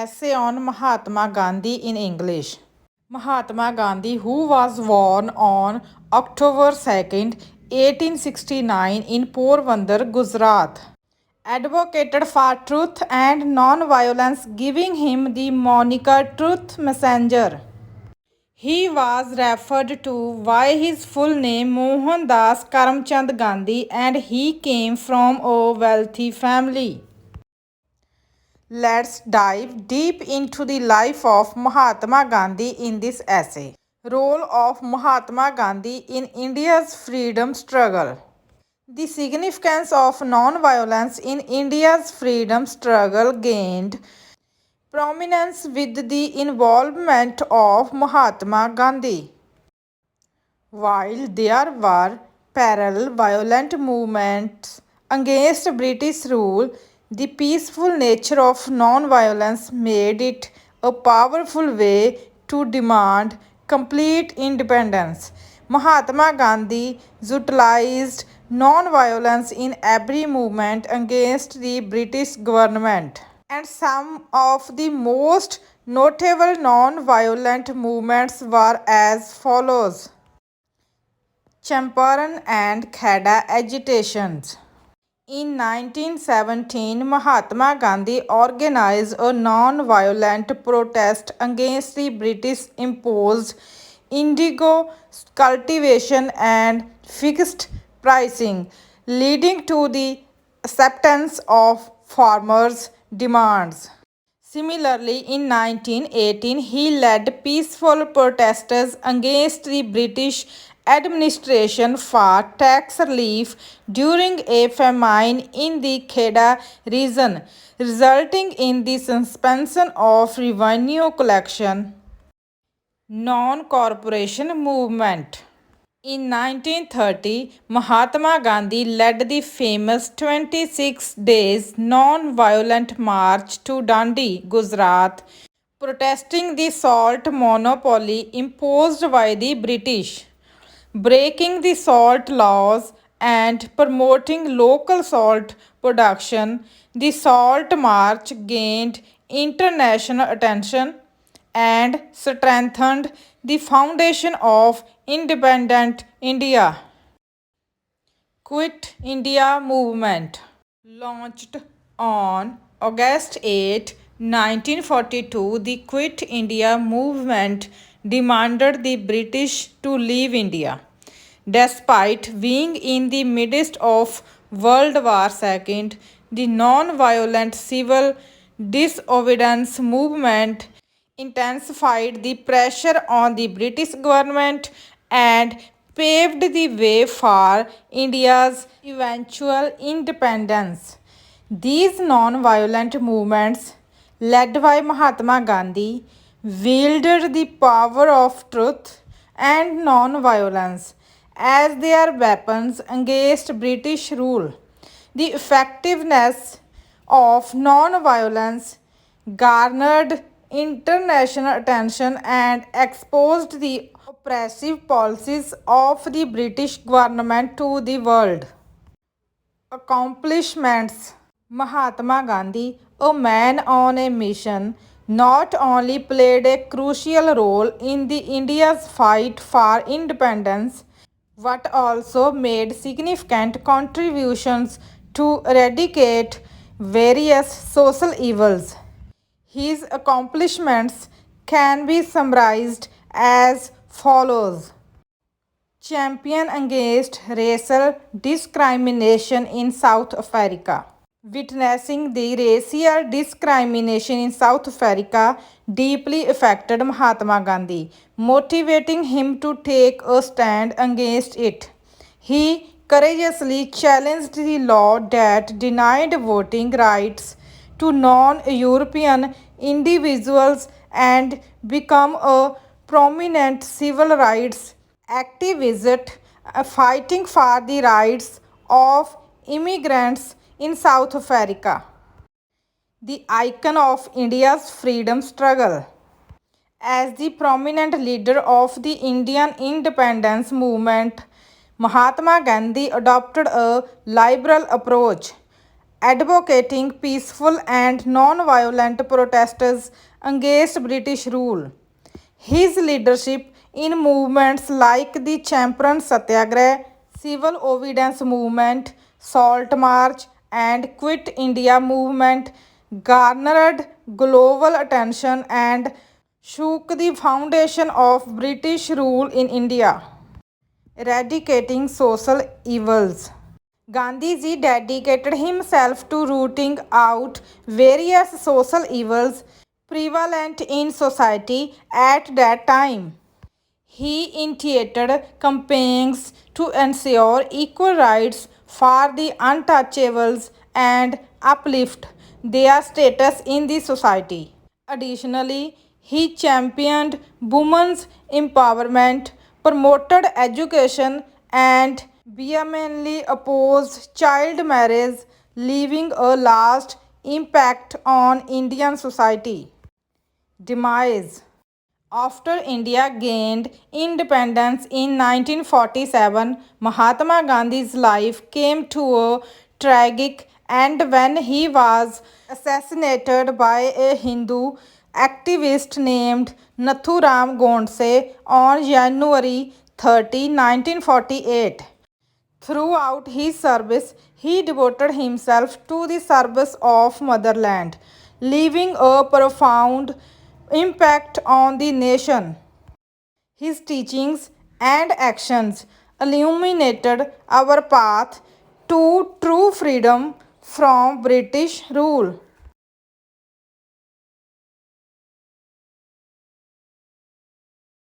Essay on Mahatma Gandhi in English. Mahatma Gandhi, who was born on October 2nd, 1869 in Porbandar, Gujarat, advocated for truth and non-violence, giving him the moniker Truth Messenger. He was referred to by his full name Mohandas Karamchand Gandhi, and he came from a wealthy family. Let's dive deep into the life of Mahatma Gandhi in this essay. Role of Mahatma Gandhi in India's freedom struggle. The significance of non-violence in India's freedom struggle gained prominence with the involvement of Mahatma Gandhi. While there were parallel violent movements against British rule, the peaceful nature of non-violence made it a powerful way to demand complete independence. Mahatma Gandhi utilized non-violence in every movement against the British government. And some of the most notable non-violent movements were as follows. Champaran and Kheda agitations. In 1917, Mahatma Gandhi organized a non-violent protest against the British imposed indigo cultivation and fixed pricing, leading to the acceptance of farmers' demands. Similarly, in 1918, he led peaceful protests against the British administration for tax relief during a famine in the Kheda region, resulting in the suspension of revenue collection. Non-corporation movement. In 1930, Mahatma Gandhi led the famous 26 days non-violent march to Dandi, Gujarat, protesting the salt monopoly imposed by the British, breaking the salt laws and promoting local salt production. The Salt March gained international attention and strengthened the foundation of independent India. Quit India movement. Launched on August 8, 1942, the Quit India movement demanded the British to leave India. Despite being in the midst of World War II, the non-violent civil disobedience movement intensified the pressure on the British government and paved the way for India's eventual independence. These non-violent movements, led by Mahatma Gandhi, wielded the power of truth and non-violence as their weapons against British rule. The effectiveness of non-violence garnered international attention and exposed the oppressive policies of the British government to the world. Accomplishments. Mahatma Gandhi, a man on a mission, not only played a crucial role in the India's fight for independence, but also made significant contributions to eradicate various social evils. His accomplishments can be summarized as follows. Champion against racial discrimination in South Africa. Witnessing the racial discrimination in South Africa deeply affected Mahatma Gandhi, motivating him to take a stand against it. He courageously challenged the law that denied voting rights to non-European individuals and become a prominent civil rights activist fighting for the rights of immigrants in South Africa. The icon of India's freedom struggle. As the prominent leader of the Indian independence movement, Mahatma Gandhi adopted a liberal approach, advocating peaceful and non-violent protests against British rule. His leadership in movements like the Champaran Satyagraha, Civil Obedience Movement, Salt March, and Quit India movement garnered global attention and shook the foundation of British rule in India. Eradicating social evils. Gandhiji dedicated himself to rooting out various social evils prevalent in society at that time. He initiated campaigns to ensure equal rights for the untouchables and uplift their status in the society. Additionally, he championed women's empowerment, promoted education, and vehemently opposed child marriage, leaving a lasting impact on Indian society. Demise. After India gained independence in 1947, Mahatma Gandhi's life came to a tragic end when he was assassinated by a Hindu activist named Nathuram Godse on January 30, 1948. Throughout his service, he devoted himself to the service of motherland, leaving a profound impact on the nation. His teachings and actions illuminated our path to true freedom from British rule.